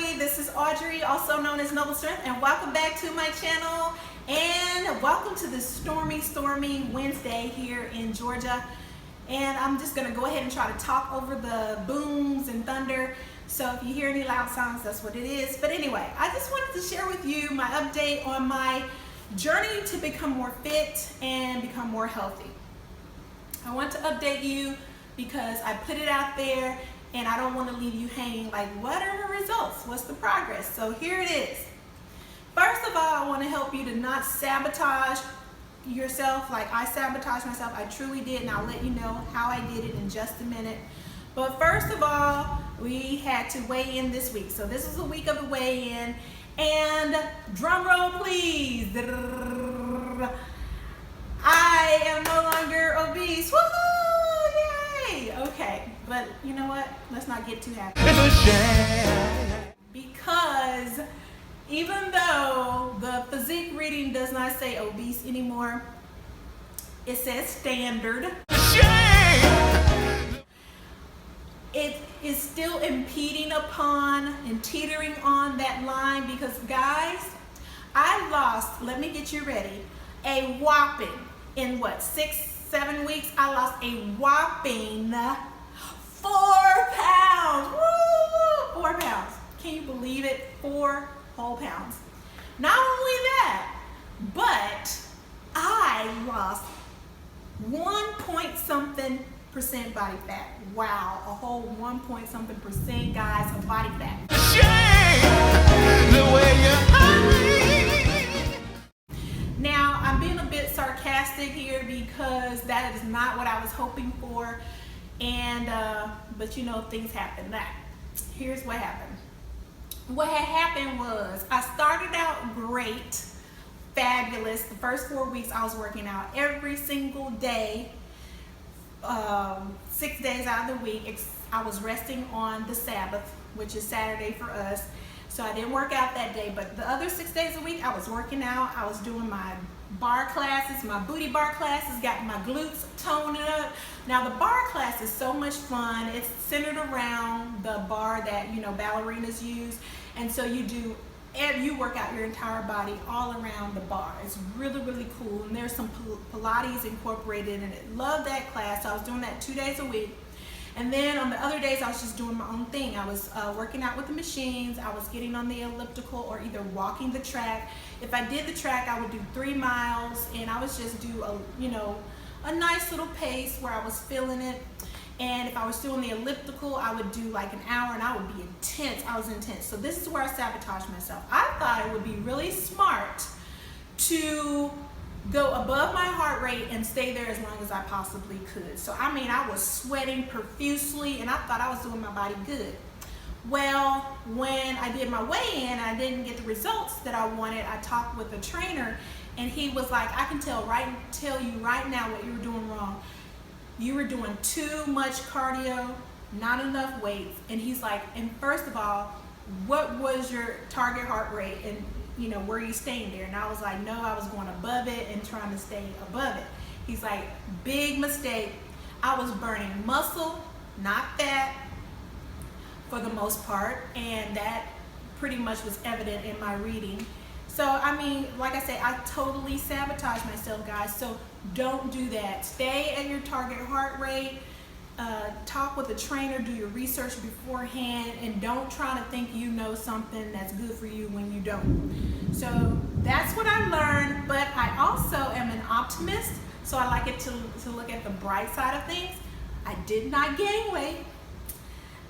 everybody, this is Audrey, also known as Noble Strength, and welcome back to my channel, and welcome to this stormy Wednesday here in Georgia. And I'm just going to go ahead and try to talk over the booms and thunder, so if you hear any loud sounds, that's what it is. But anyway, I just wanted to share with you my update on my journey to become more fit and become more healthy. I want to update you because I put it out there and I don't want to leave you hanging like, what are the results? What's the progress? So here it is. First of all, I want to help you to not sabotage yourself like I sabotaged myself. I truly did, and I'll let you know how I did it in just a minute. But first of all, we had to weigh in this week. So this was a week of the weigh-in, and drum roll please. I am no longer obese. Woohoo! Yay! Okay, but you know what? Let's not get too happy. It's a shame. Because even though the physique reading does not say obese anymore, it says standard. Shame. It is still impeding upon and teetering on that line because, guys, I lost, let me get you ready, a whopping, in what, 6-7 weeks, I lost a whopping 4 pounds. Woo! 4 pounds. Can you believe it? 4 whole pounds. Not only that, but I lost 1-point-something% body fat. Wow, a whole 1-point-something%, guys, of body fat. Shame. The way you Now, I'm being a bit sarcastic here because that is not what I was hoping for, and but you know, things happen. Now, here's what happened. What had happened was I started out great, fabulous. The first 4 weeks I was working out every single day, 6 days out of the week. I was resting on the Sabbath, which is Saturday for us. So I didn't work out that day, but the other 6 days a week I was working out. I was doing my bar classes, my booty bar classes, got my glutes toned up. Now the bar class is so much fun. It's centered around the bar that, you know, ballerinas use. And so you work out your entire body all around the bar. It's really cool. And there's some Pilates incorporated in it. Love that class. So I was doing that 2 days a week. And then on the other days, I was just doing my own thing. I was working out with the machines. I was getting on the elliptical or either walking the track. If I did the track, I would do 3 miles, and I was just do a nice little pace where I was feeling it. And if I was doing the elliptical, I would do like an hour, and I would be intense. I was intense. So this is where I sabotaged myself. I thought it would be really smart to go above my heart rate and stay there as long as I possibly could. So I mean, I was sweating profusely and I thought I was doing my body good. Well, when I did my weigh-in, I didn't get the results that I wanted. I talked with a trainer and he was like, I can tell you right now what you were doing wrong. You were doing too much cardio, not enough weights. And he's like, and first of all, what was your target heart rate? And you know, were you staying there? And I was like, no, I was going above it and trying to stay above it. He's like, big mistake. I was burning muscle, not fat, for the most part, and that pretty much was evident in my reading. So I mean, like I said, I totally sabotaged myself, guys. So don't do that. Stay at your target heart rate. Talk with a trainer, do your research beforehand, and don't try to think you know something that's good for you when you don't. So that's what I learned, but I also am an optimist, so I like it to look at the bright side of things. I did not gain weight.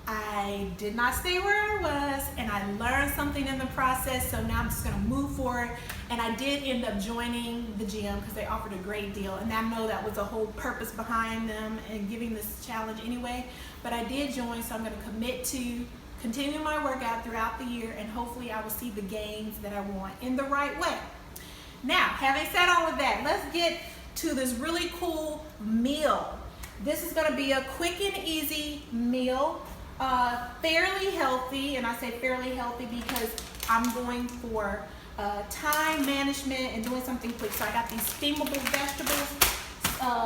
I did not stay where I was, and I learned something in the process, so now I'm just going to move forward. And I did end up joining the gym because they offered a great deal, and I know that was the whole purpose behind them and giving this challenge anyway. But I did join, so I'm going to commit to continue my workout throughout the year, and hopefully I will see the gains that I want in the right way. Now, having said all of that, let's get to this really cool meal. This is going to be a quick and easy meal. Fairly healthy, and I say fairly healthy because I'm going for time management and doing something quick. So I got these steamable vegetables,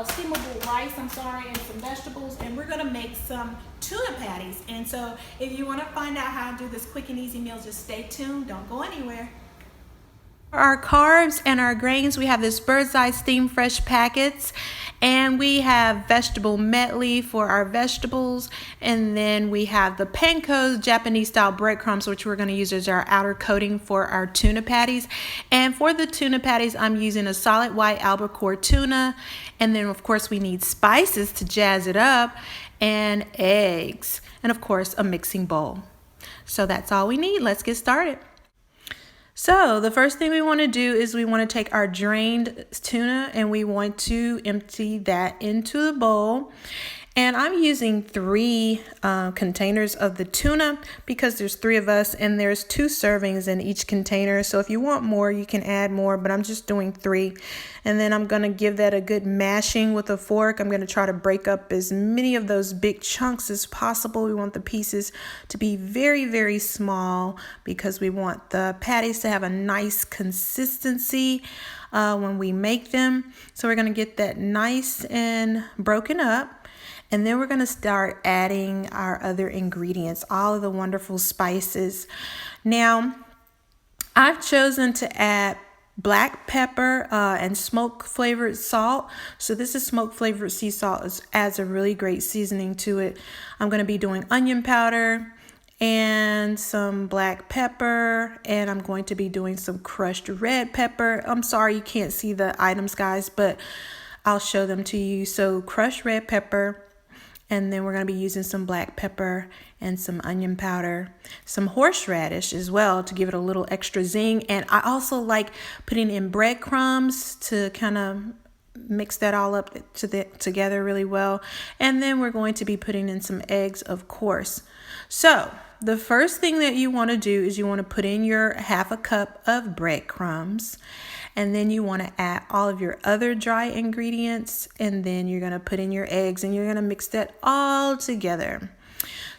steamable rice, and some vegetables, and we're gonna make some tuna patties. And so if you want to find out how to do this quick and easy meal, just stay tuned. Don't go anywhere. For our carbs and our grains, we have this Bird's Eye Steam Fresh packets, and we have vegetable medley for our vegetables, and then we have the panko Japanese style breadcrumbs, which we're going to use as our outer coating for our tuna patties. And for the tuna patties, I'm using a solid white albacore tuna, and then of course we need spices to jazz it up, and eggs, and of course a mixing bowl. So that's all we need. Let's get started. So the first thing we want to do is we want to take our drained tuna and we want to empty that into the bowl. And I'm using 3 containers of the tuna because there's 3 of us and there's 2 servings in each container. So if you want more, you can add more, but I'm just doing 3. And then I'm going to give that a good mashing with a fork. I'm going to try to break up as many of those big chunks as possible. We want the pieces to be very, very small because we want the patties to have a nice consistency when we make them. So we're going to get that nice and broken up. And then we're going to start adding our other ingredients, all of the wonderful spices. Now, I've chosen to add black pepper and smoke flavored salt. So this is smoke flavored sea salt. It adds a really great seasoning to it. I'm going to be doing onion powder and some black pepper, and I'm going to be doing some crushed red pepper. I'm sorry you can't see the items, guys, but I'll show them to you. So crushed red pepper. And then we're going to be using some black pepper and some onion powder, some horseradish as well to give it a little extra zing. And I also like putting in breadcrumbs to kind of mix that all up together really well. And then we're going to be putting in some eggs, of course. So the first thing that you want to do is you want to put in your 1/2 cup of breadcrumbs. And then you want to add all of your other dry ingredients. And then you're going to put in your eggs and you're going to mix that all together.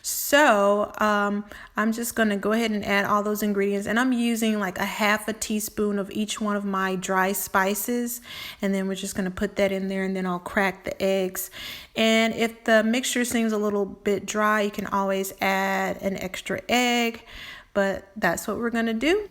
So I'm just going to go ahead and add all those ingredients. And I'm using like 1/2 teaspoon of each one of my dry spices. And then we're just going to put that in there and then I'll crack the eggs. And if the mixture seems a little bit dry, you can always add an extra egg. But that's what we're going to do.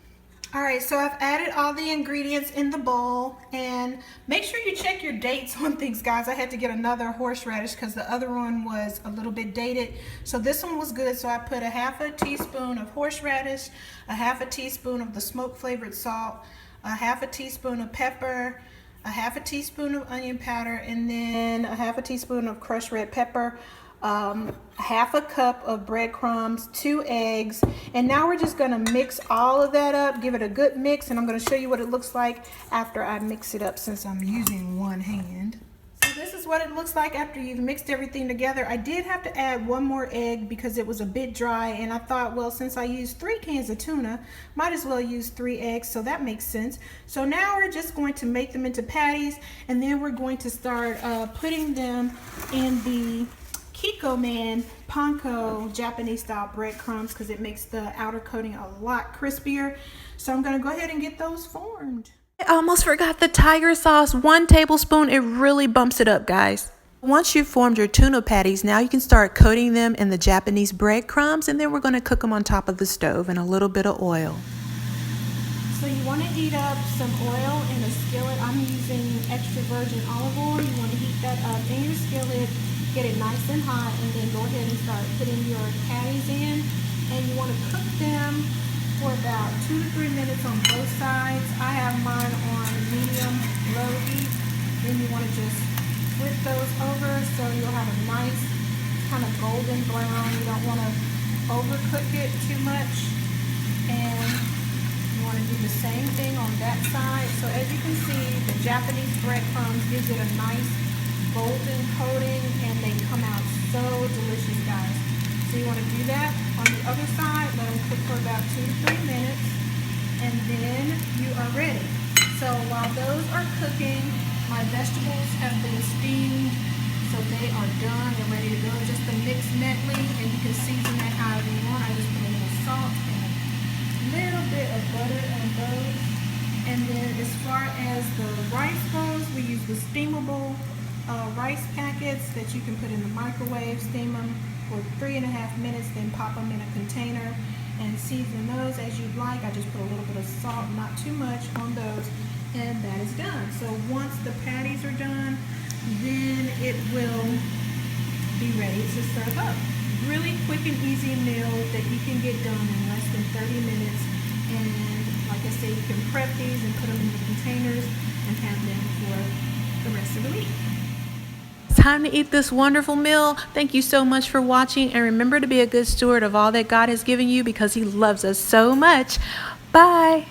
All right, so I've added all the ingredients in the bowl, and make sure you check your dates on things, guys. I had to get another horseradish because the other one was a little bit dated. So this one was good, so I put 1/2 teaspoon of horseradish, 1/2 teaspoon of the smoke flavored salt, 1/2 teaspoon of pepper, 1/2 teaspoon of onion powder, and then 1/2 teaspoon of crushed red pepper. 1/2 cup of breadcrumbs, 2 eggs, and now we're just going to mix all of that up, give it a good mix, and I'm going to show you what it looks like after I mix it up since I'm using one hand. So this is what it looks like after you've mixed everything together. I did have to add 1 more egg because it was a bit dry, and I thought, well, since I used 3 cans of tuna, might as well use 3 eggs, so that makes sense. So now we're just going to make them into patties, and then we're going to start putting them in the Kikkoman panko Japanese style breadcrumbs because it makes the outer coating a lot crispier. So I'm going to go ahead and get those formed. I almost forgot the tiger sauce, 1 tablespoon. It really bumps it up, guys. Once you've formed your tuna patties, now you can start coating them in the Japanese breadcrumbs, and then we're going to cook them on top of the stove in a little bit of oil. So you want to heat up some oil in a skillet. I'm using extra virgin olive oil. You want to heat that up in your skillet. Get it nice and hot, and then go ahead and start putting your patties in, and you want to cook them for about 2 to 3 minutes on both sides. I have mine on medium low heat. Then you want to just flip those over so you'll have a nice kind of golden brown. You don't want to overcook it too much, and you want to do the same thing on that side. So as you can see, the Japanese breadcrumbs gives it a nice golden coating, and they come out so delicious, guys. So you want to do that on the other side. Let them cook for about 2 to 3 minutes, and then you are ready. So while those are cooking, my vegetables have been steamed, so they are done and ready to go. Just a mixed medley, and you can season that however you want. I just put a little salt and a little bit of butter on those. And then as far as the rice goes, we use the steamable rice packets that you can put in the microwave, steam them for 3.5 minutes, then pop them in a container and season those as you'd like. I just put a little bit of salt, not too much on those, and that is done. So once the patties are done, then it will be ready to serve up. Really quick and easy meal that you can get done in less than 30 minutes. And like I said, you can prep these and put them in the containers and have them for the rest of the week. Time to eat this wonderful meal. Thank you so much for watching, and remember to be a good steward of all that God has given you because He loves us so much. Bye.